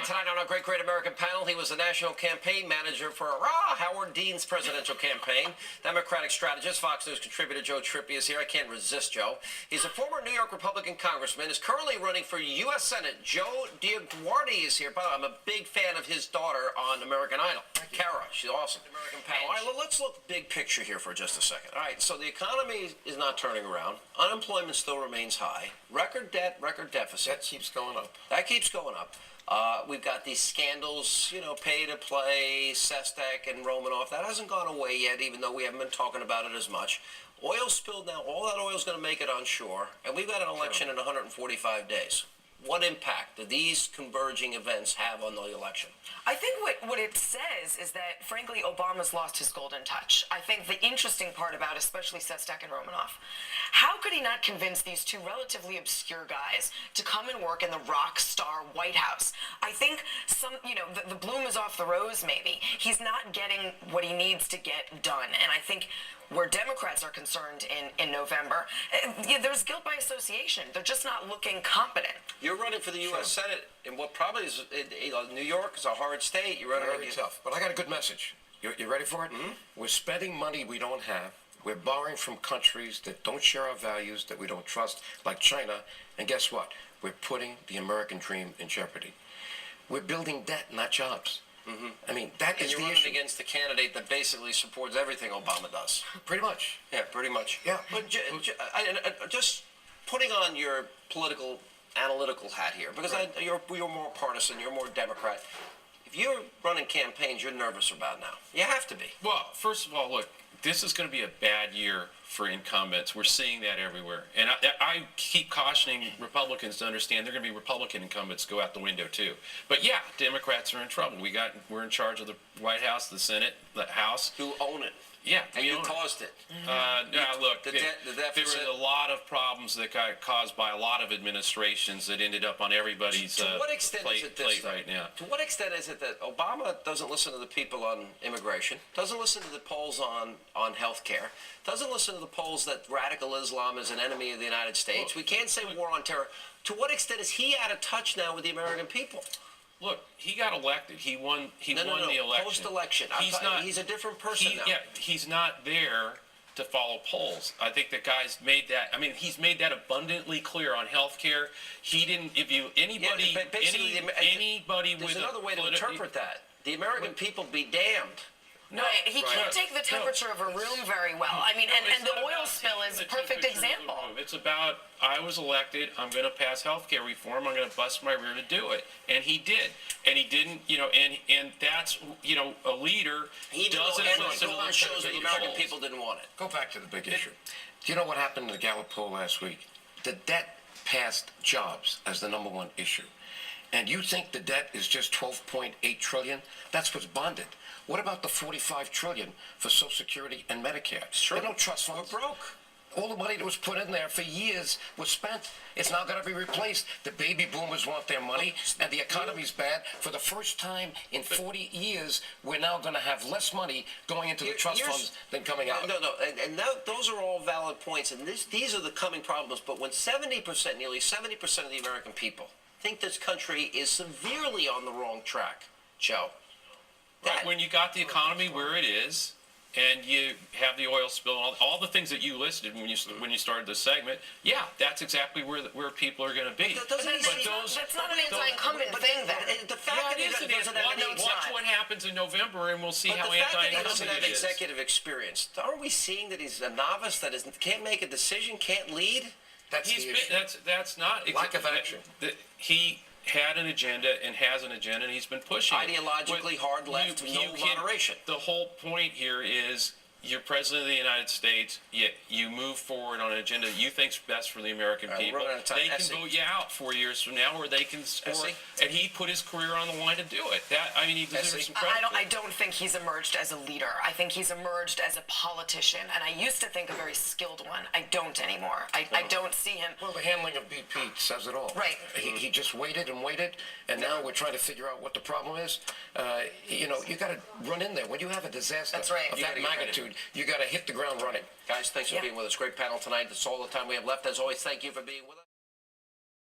Tonight on our Great American panel, he was the national campaign manager for Howard Dean's presidential campaign. Democratic strategist, Fox News contributor Joe Trippi is here. I can't resist Joe. He's a former New York Republican congressman, is currently running for U.S. Senate. Joe DioGuardi is here. By the way, I'm a big fan of his daughter on American Idol, Kara. She's awesome. American panel. All right, let's look big picture here for just a second. All right, so the economy is not turning around. Unemployment still remains high. Record debt, record deficit. That keeps going up. That keeps going up. We've got these scandals, pay to play, Sestak and Romanoff. That hasn't gone away yet, even though we haven't been talking about it as much. Oil spilled now. All that oil is going to make it on shore, and we've got an election in 145 days. What impact do these converging events have on the election? I think what it says is that, frankly, Obama's lost his golden touch. I think the interesting part about especially Sestak and Romanoff, how could he not convince these two relatively obscure guys to come and work in the rock star White House? I think the bloom is off the rose, maybe. He's not getting what he needs to get done. And I think where Democrats are concerned in November, there's guilt by association. They're just not looking competent. You're running for the U.S. Senate in what probably is, New York is a hard state. You're running Very tough. But I got a good message. You ready for it? Mm-hmm. We're spending money we don't have. We're borrowing from countries that don't share our values, that we don't trust, like China. And guess what? We're putting the American dream in jeopardy. We're building debt, not jobs. Mm-hmm. I mean, that is the issue. And you're running against the candidate that basically supports everything Obama does. Pretty much. Yeah, pretty much. Yeah. But just putting on your political analytical hat here, because right. You're more partisan, you're more Democrat. If you're running campaigns, you're nervous about now. You have to be. Well, first of all, look, this is going to be a bad year for incumbents. We're seeing that everywhere. And I keep cautioning Republicans to understand they're going to be Republican incumbents go out the window too. But yeah, Democrats are in trouble. We're in charge of the White House, the Senate, the House. Who own it. Yeah. And you caused it. Look, the there were a lot of problems that got caused by a lot of administrations that ended up on everybody's plate right now. To what extent is it that Obama doesn't listen to the people on immigration, doesn't listen to the polls on health care, doesn't listen to the polls that radical Islam is an enemy of the United States? We can't say war on terror. To what extent is he out of touch now with the American people? Look, he got elected. He won the election. Post-election. He's a different person now. Yeah, he's not there to follow polls. I think the guy's made that. I mean, he's made that abundantly clear on health care. He didn't. If you anybody, anybody with another way to interpret that. The American people be damned. No, he can't take the temperature of a room very well. I mean, and the oil spill is a perfect example. It's about, I was elected, I'm going to pass health care reform, I'm going to bust my rear to do it. And he did. And he didn't, and that's, a leader doesn't listen to the shows that the American people didn't want it. Go back to the big issue. Do you know what happened in the Gallup poll last week? The debt passed jobs as the number one issue. And you think the debt is just $12.8 trillion? That's what's bonded. What about the $45 trillion for Social Security and Medicare? Sure. They don't trust funds. We're broke. All the money that was put in there for years was spent. It's now got to be replaced. The baby boomers want their money, and the economy's bad. For the first time in 40 years, we're now going to have less money going into the trust funds than coming out. No, and those are all valid points, and these are the coming problems. But when nearly 70% of the American people think this country is severely on the wrong track, Joe. Right, when you got the economy where it is, and you have the oil spill, and all the things that you listed when you started this segment, yeah, that's exactly where people are going to be. That's not an anti-incumbent thing, then. The fact that he doesn't have any watch what happens in November, and we'll see how anti-incumbent he is. But the fact that he doesn't have executive experience, aren't we seeing that he's a novice that can't make a decision, can't lead? That's not lack of action. He had an agenda and has an agenda, and he's been pushing ideologically hard left, no moderation. The whole point here is you're president of the United States, yet you move forward on an agenda you think's best for the American people. They can vote you out 4 years from now, or they can score. And he put his career on the line to do it. He deserves some credit. I don't think he's emerged as a leader. I think he's emerged as a politician, and I used to think a very skilled one. I don't anymore. I don't see him. Well, the handling of BP says it all. Right. He just waited and waited, and now we're trying to figure out what the problem is. You got to run in there when you have a disaster of that magnitude. You got to hit the ground running. Guys, thanks for being with us. Great panel tonight. That's all the time we have left. As always, thank you for being with us.